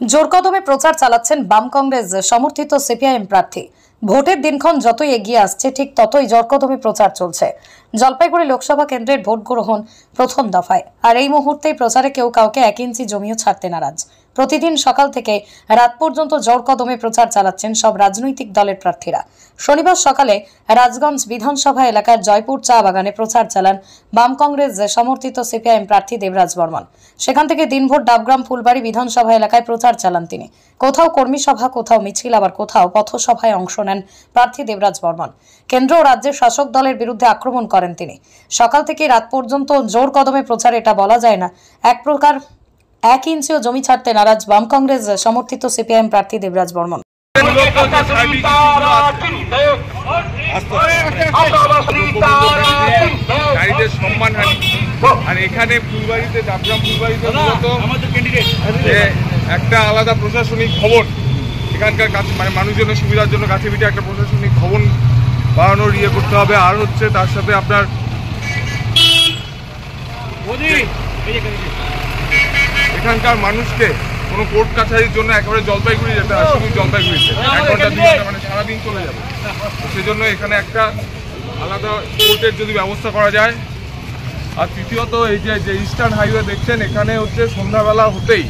জোর কদমে প্রচার চালাচ্ছেন বাম কংগ্রেস সমর্থিত সিপিআইএম প্রার্থী। ভোটের দিনক্ষণ যতই এগিয়ে আসছে ঠিক ততই জোর কদমে প্রচার চলছে। জলপাইগুড়ি লোকসভা কেন্দ্রের ভোট গ্রহণ প্রথম দফায়, আর এই মুহূর্তেই প্রচারে কেউ কাউকে 1 ইঞ্চি জমিও ছাড়তে নারাজ। প্রতিদিন সকাল থেকে রাত পর্যন্ত জোর কদমে প্রচার চালাচ্ছেন সব রাজনৈতিক দলের প্রার্থীরা। শনিবার সকালে রাজগঞ্জ বিধানসভা এলাকার জয়পুর চা বাগানে প্রচার চালান বাম কংগ্রেস সমর্থিত সিপিআইএম প্রার্থী দেবরাজ বর্মন। সেখান থেকে দিনভর ডাবগ্রাম ফুলবাড়ি বিধানসভা এলাকায় প্রচার চালান তিনি। কোথাও কর্মী সভা, কোথাও মিছিল, আবার কোথাও পথসভায় অংশ নেন প্রার্থী দেবরাজ বর্মন। কেন্দ্র ও রাজ্যের শাসক দলের বিরুদ্ধে আক্রমণ করেন তিনি। সকাল থেকে রাত পর্যন্ত জোর কদমে প্রচার, এটা বলা যায় না। এক প্রকার 1 ইঞ্চিও জমি ছাড়তে নারাজ বাম কংগ্রেস সমর্থিত সিপিআইএম প্রার্থী দেবরাজ বর্মন। আর এখানে ফুলবাড়িতে, ডাবগ্রাম ফুলবাড়িতে একটা আলাদা প্রশাসনিক ভবন, এখানকার মানে মানুষজনের সুবিধার জন্য কাছে পিঠে একটা প্রশাসনিক ভবন বানানোর করতে হবে। আর হচ্ছে তার সাথে আপনার এখানকার মানুষকে কোনো কোর্ট কাছারির জন্য একেবারে জলপাইগুড়ি যেতে হয়, শুধু জলপাইগুড়িতে 1 ঘন্টা 2 ঘন্টা মানে সারাদিন চলে যাবে। সেজন্য এখানে একটা আলাদা কোর্টের যদি ব্যবস্থা করা যায়। আর তৃতীয়ত এই যে ইস্টার্ন হাইওয়ে দেখছেন, এখানে হচ্ছে সন্ধ্যাবেলা হতেই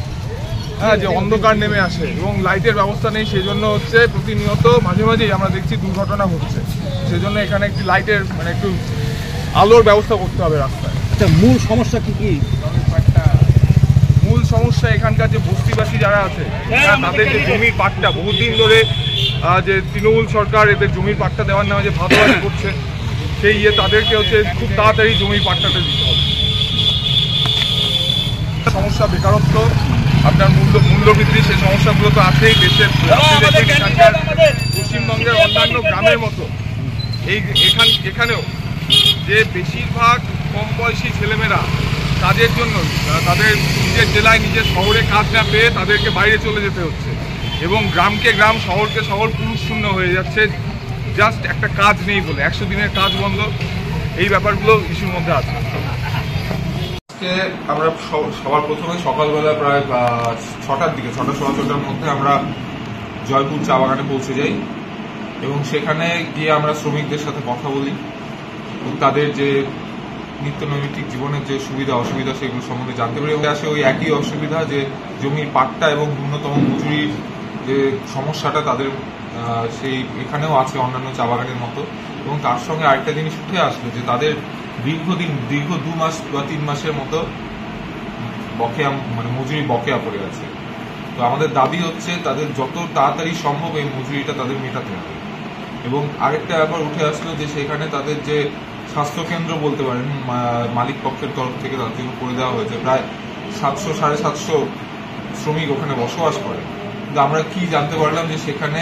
যে অন্ধকার নেমে আসে এবং লাইটের ব্যবস্থা নেই, সেজন্য হচ্ছে প্রতিনিয়ত মাঝে মাঝেই আমরা দেখছি দুর্ঘটনা হচ্ছে। সেজন্য এখানে একটি লাইটের মানে একটু আলোর ব্যবস্থা করতে হবে রাস্তায়। মূল সমস্যা কি? মূল সমস্যা এখানকার যে বস্তিবাসী যারা আছে তাদের যে জমির পাট্টা, বহুদিন ধরে যে তৃণমূল সরকার এদের জমির পাট্টা দেওয়ার নামে যে ভাগাভাগি করছে, সেই তাদেরকে হচ্ছে খুব তাড়াতাড়ি জমির পাট্টাটা দিতে হবে। সমস্যা বেকারত্ব, আপনার মূল্যবৃদ্ধি, সেই সমস্যাগুলো তো আছেই দেশের। এখানকার পশ্চিমবঙ্গের অন্যান্য গ্রামের মতো এখানেও যে বেশিরভাগ কম বয়সী ছেলেমেয়েরা কাজের জন্য তাদের নিজের জেলায়, নিজের শহরে কাজ না পেয়ে তাদেরকে বাইরে চলে যেতে হচ্ছে এবং গ্রামকে গ্রাম, শহরকে শহর পুরুষ শূন্য হয়ে যাচ্ছে জাস্ট একটা কাজ নেই বলে। 100 দিনের কাজ বন্ধ, এই ব্যাপারগুলো ইস্যুর মধ্যে আছে। আমরা সবার প্রথমে সকালবেলা প্রায় 6টার দিকে, 6টা সোয়া 6টার মধ্যে আমরা জয়পুর চা বাগানে পৌঁছে যাই এবং সেখানে গিয়ে আমরা শ্রমিকদের সাথে কথা বলি, তাদের যে নিত্য নৈমিত্তিক জীবনের যে সুবিধা অসুবিধা সেগুলো সম্বন্ধে জানতে পারি। আসে ওই একই অসুবিধা, যে জমির পাট্টা এবং ন্যূনতম মজুরির যে সমস্যাটা তাদের সেই এখানেও আছে অন্যান্য চা বাগানের মতো। এবং তার সঙ্গে আরেকটা জিনিস উঠে আসলো যে তাদের দীর্ঘ 2 মাস বা 3 মাসের মতো বকেয়া মানে মজুরি বকেয়া পড়ে আছে। তো আমাদের দাবি হচ্ছে তাদের যত তাড়াতাড়ি সম্ভব এই মজুরিটা তাদের মেটাতে হবে। এবং আরেকটা ব্যাপার উঠে আসলো যে সেখানে তাদের যে স্বাস্থ্যকেন্দ্র বলতে পারেন মালিক পক্ষের তরফ থেকে তার জন্য করে দেওয়া হয়েছে। প্রায় 700-750 শ্রমিক ওখানে বসবাস করে, কিন্তু আমরা কি জানতে পারলাম যে সেখানে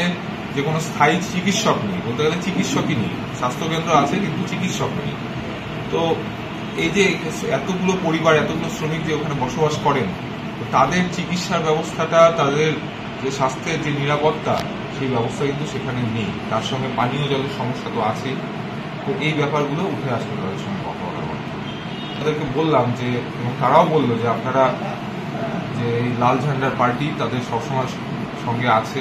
যে কোনো স্থায়ী চিকিৎসক নেই, বলতে গেলে চিকিৎসকই নেই। স্বাস্থ্যকেন্দ্র আছে কিন্তু চিকিৎসক নেই। তো এই যে এতগুলো পরিবার, এতগুলো শ্রমিক যে ওখানে বসবাস করেন, তাদের চিকিৎসার ব্যবস্থাটা, তাদের যে স্বাস্থ্যের যে নিরাপত্তা, সেই ব্যবস্থা কিন্তু সেখানে নেই। তার সঙ্গে পানীয় জলের সমস্যা তো আছেই। তো এই ব্যাপারগুলো উঠে আসলো তাদের সঙ্গে কথা বলার মধ্যে। তাদেরকে বললাম যে, এবং তারাও বললো যে আপনারা যে এই লাল ঝান্ডার পার্টি তাদের সবসময় সঙ্গে আছে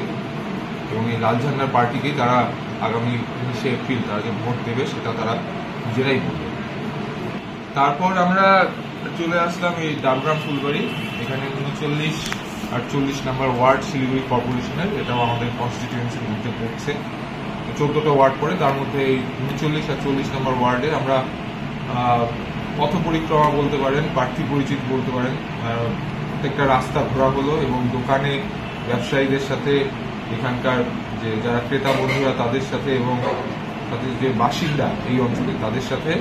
এবং এই লাল ঝান্ডার পার্টিকেই তারা আগামী 19শে এপ্রিল তারা যে ভোট দেবে সেটা তারা নিজেরাই বলবে। তারপর আমরা চলে আসলাম এই ডাবগ্রাম ফুলবাড়ি, এখানে 39 আর 40 নম্বর ওয়ার্ড শিলিগুড়ি কর্পোরেশনের, এটাও আমাদের কনস্টিটিউয়েন্সির মধ্যে পড়ছে। 14টা ওয়ার্ড পড়ে, তার মধ্যে এই 39 আর 40 নম্বর ওয়ার্ডের আমরা পথ পরিক্রমা বলতে পারেন, প্রার্থী পরিচিত বলতে পারেন, প্রত্যেকটা রাস্তা ঘোরা হলো এবং দোকানে ব্যবসায়ীদের সাথে, এখানকার যে যারা ক্রেতা বন্ধুরা তাদের সাথে এবং তাদের যে বাসিন্দা এই অঞ্চলে তাদের সাথে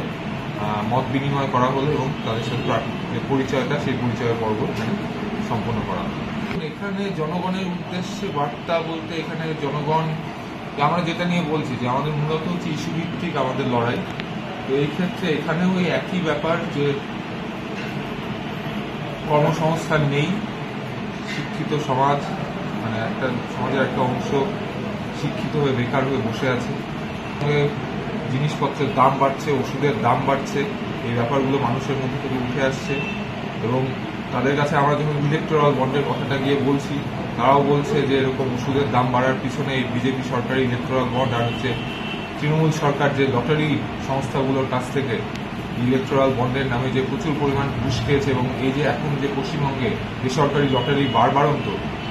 মত বিনিময় করা হলো এবং তাদের সাথে যে পরিচয়টা, সেই পরিচয় পর্ব এখানে সম্পন্ন করা হলো। এখানে জনগণের উদ্দেশ্যে বার্তা বলতে, এখানে জনগণ আমরা যেটা নিয়ে বলছি যে আমাদের মূলত হচ্ছে ইস্যু ভিত্তিক আমাদের লড়াই। তো এই ক্ষেত্রে এখানেও ওই একই ব্যাপার যে কর্মসংস্থান নেই, শিক্ষিত সমাজ মানে একটা সমাজের একটা অংশ শিক্ষিত হয়ে বেকার হয়ে বসে আছে, জিনিসপত্রের দাম বাড়ছে, ওষুধের দাম বাড়ছে, এই ব্যাপারগুলো মানুষের মধ্যে থেকে উঠে আসছে এবং তাদের কাছে আমরা যখন ইলেকটোরাল বন্ডের কথাটা গিয়ে বলছি তারাও বলছে যে এরকম ওষুধের দাম বাড়ার পিছনে এই বিজেপি সরকারি ইলেকট্রাল বন্ড আর হচ্ছে তৃণমূল সরকার যে লটারি সংস্থাগুলোর কাছ থেকে ইলেকট্রাল বন্ডের নামে যে প্রচুর পরিমাণ ঘুষ খেয়েছে, এবং এই যে এখন যে পশ্চিমবঙ্গে বেসরকারি লটারি বাড়ন্ত,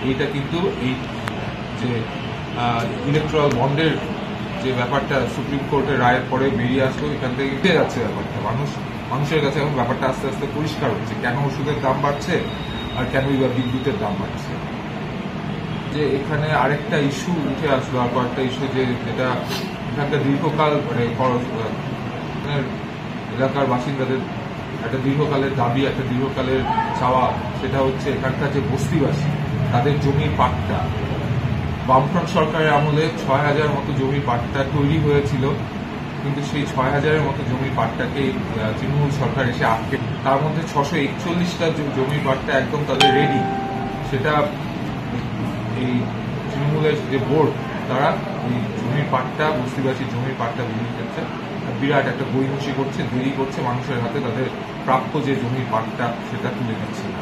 এইটা কিন্তু এই যে ইলেকট্রাল বন্ডের যে ব্যাপারটা সুপ্রিম কোর্টের রায়ের পরে বেরিয়ে আসলো, এখান থেকে উঠে যাচ্ছে ব্যাপারটা। মানুষের কাছে এখন ব্যাপারটা আস্তে আস্তে পরিষ্কার হচ্ছে কেন ওষুধের দাম বাড়ছে আর কেনই বা বিদ্যুতের দাম বাড়ছে। যে এখানে আরেকটা ইস্যু উঠে আসলো, আর কয়েকটা ইস্যু যেটা এখানকার দীর্ঘকাল এলাকার বাসিন্দাদের একটা দীর্ঘকালের দাবি, একটা দীর্ঘকালের চাওয়া, সেটা হচ্ছে এখানকার যে বস্তিবাসী তাদের জমির পাট্টা। বামফ্রন্ট সরকারের আমলে ৬,০০০ মতো জমির পাট্টা তৈরি হয়েছিল, কিন্তু সেই ৬,০০০-এর মতো জমির পাট্টাকে তৃণমূল সরকার এসে আটকে, তার মধ্যে ৬৪১টা জমির পাট্টা একদম তাদের রেডি। সেটা এই তৃণমূলের যে বোর্ড, তারা এই জমির পাট্টা, বস্তিবাসী জমির পাট্টা বিক্রির ক্ষেত্রে বিরাট একটা বৈমসি করছে, দেরি করছে, মানুষের হাতে তাদের প্রাপ্য যে জমির পাট্টা সেটা তুলে দিচ্ছে না।